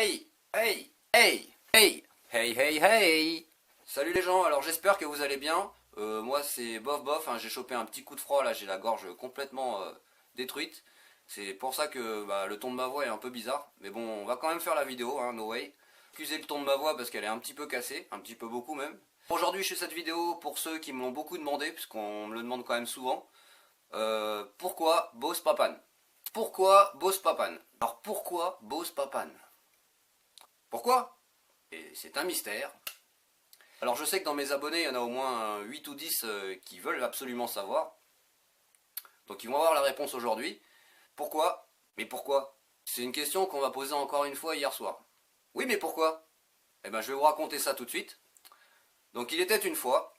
Hey, hey, hey, hey, hey, hey, hey. Salut les gens, alors j'espère que vous allez bien. Moi c'est bof bof, hein, j'ai chopé un petit coup de froid là, j'ai la gorge complètement détruite. C'est pour ça que le ton de ma voix est un peu bizarre. Mais bon, on va quand même faire la vidéo, hein, no way. Excusez le ton de ma voix parce qu'elle est un petit peu cassée, un petit peu beaucoup même. Aujourd'hui je fais cette vidéo pour ceux qui me l'ont beaucoup demandé, puisqu'on me le demande quand même souvent. Pourquoi Boss Papan? Pourquoi Boss Papan? Alors pourquoi Boss Papan? Pourquoi? Et c'est un mystère. Alors je sais que dans mes abonnés, il y en a au moins 8 ou 10 qui veulent absolument savoir. Donc ils vont avoir la réponse aujourd'hui. Pourquoi? Mais pourquoi? C'est une question qu'on m'a posée encore une fois hier soir. Oui, mais pourquoi? Eh ben je vais vous raconter ça tout de suite. Donc il était une fois...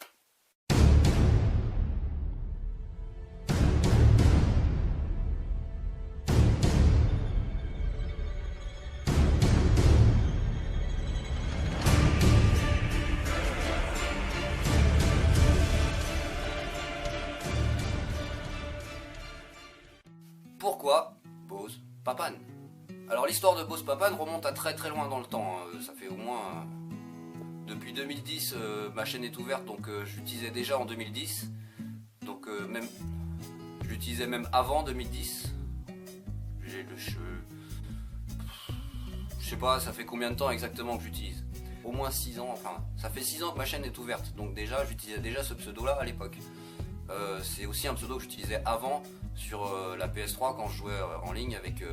Pourquoi Boss Papan? Alors l'histoire de Boss Papan remonte à très très loin dans le temps, hein. Ça fait au moins... depuis 2010, ma chaîne est ouverte, donc je l'utilisais déjà en 2010. Donc même... je l'utilisais même avant 2010. J'ai le cheveu... Je sais pas, ça fait combien de temps exactement que j'utilise? Au moins 6 ans, enfin... ça fait 6 ans que ma chaîne est ouverte, donc déjà j'utilisais déjà ce pseudo là à l'époque. C'est aussi un pseudo que j'utilisais avant sur la PS3 quand je jouais en ligne avec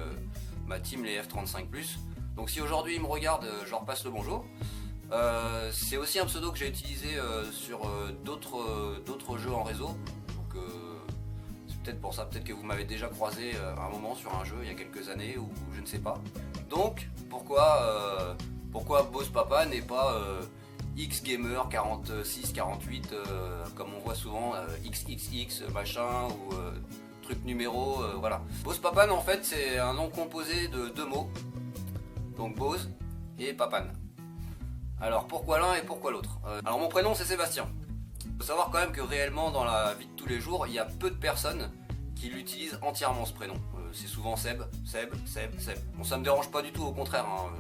ma team les F35+. Donc si aujourd'hui ils me regardent, je leur passe le bonjour. C'est aussi un pseudo que j'ai utilisé sur d'autres jeux en réseau. Donc c'est peut-être pour ça, peut-être que vous m'avez déjà croisé à un moment sur un jeu il y a quelques années ou je ne sais pas. Donc pourquoi Boss Papan et pas Xgamer 46, 48 comme on voit souvent, XXX machin ou truc numéro, voilà. Boss Papan en fait c'est un nom composé de 2 mots, donc Boss et Papan. Alors pourquoi l'un et pourquoi l'autre? Alors mon prénom c'est Sébastien. Il faut savoir quand même que réellement dans la vie de tous les jours il y a peu de personnes qui l'utilisent entièrement ce prénom. C'est souvent Seb. Bon ça me dérange pas du tout, au contraire, hein.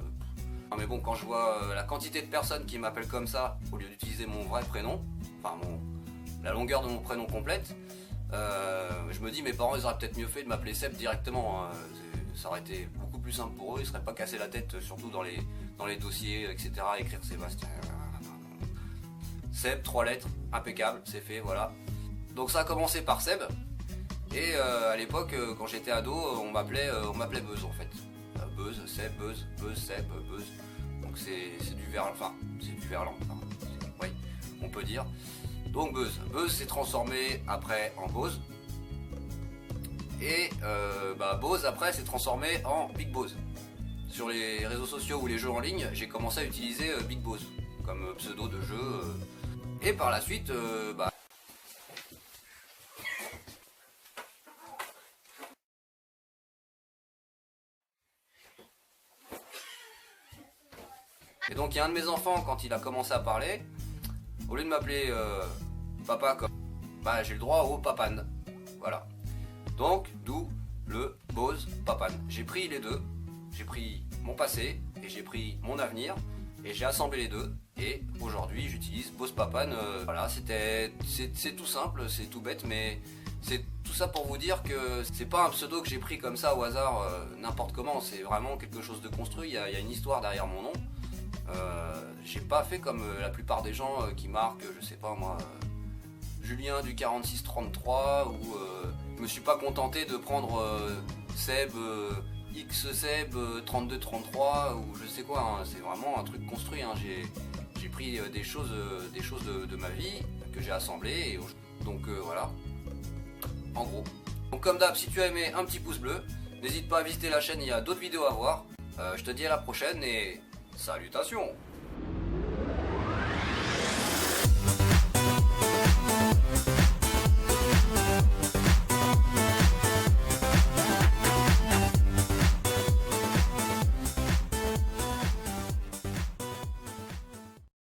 Mais bon, quand je vois la quantité de personnes qui m'appellent comme ça au lieu d'utiliser mon vrai prénom, enfin la longueur de mon prénom complète, je me dis mes parents ils auraient peut-être mieux fait de m'appeler Seb directement, hein. Ça aurait été beaucoup plus simple pour eux, ils seraient pas cassés la tête, surtout dans les dossiers, etc. Écrire Sébastien. Seb, 3 lettres, impeccable, c'est fait, voilà. Donc ça a commencé par Seb, et à l'époque, quand j'étais ado, on m'appelait Buzz en fait. Buzz, Seb, Buzz, Seb, Buzz. Donc c'est du verlan, enfin, oui, on peut dire. Donc Buzz s'est transformé après en Bose. Et Bose après s'est transformé en Big Bose. Sur les réseaux sociaux ou les jeux en ligne, j'ai commencé à utiliser Big Bose comme pseudo de jeu. Et par la suite, et donc il y a un de mes enfants, quand il a commencé à parler, au lieu de m'appeler papa comme... j'ai le droit au Papan. Voilà. Donc d'où le Boss Papan. J'ai pris les deux. J'ai pris mon passé et j'ai pris mon avenir. Et j'ai assemblé les deux. Et aujourd'hui j'utilise Boss Papan. Voilà, c'est tout simple, c'est tout bête, mais c'est tout ça pour vous dire que c'est pas un pseudo que j'ai pris comme ça au hasard, n'importe comment. C'est vraiment quelque chose de construit. Il y a une histoire derrière mon nom. J'ai pas fait comme la plupart des gens qui marquent, je sais pas moi, Julien du 4633, ou je me suis pas contenté de prendre Seb, X Seb 3233 ou je sais quoi, hein. C'est vraiment un truc construit, hein. J'ai pris des choses de ma vie que j'ai assemblées, et donc voilà, en gros. Donc comme d'hab, si tu as aimé, un petit pouce bleu, n'hésite pas à visiter la chaîne, il y a d'autres vidéos à voir. Je te dis à la prochaine et salutations.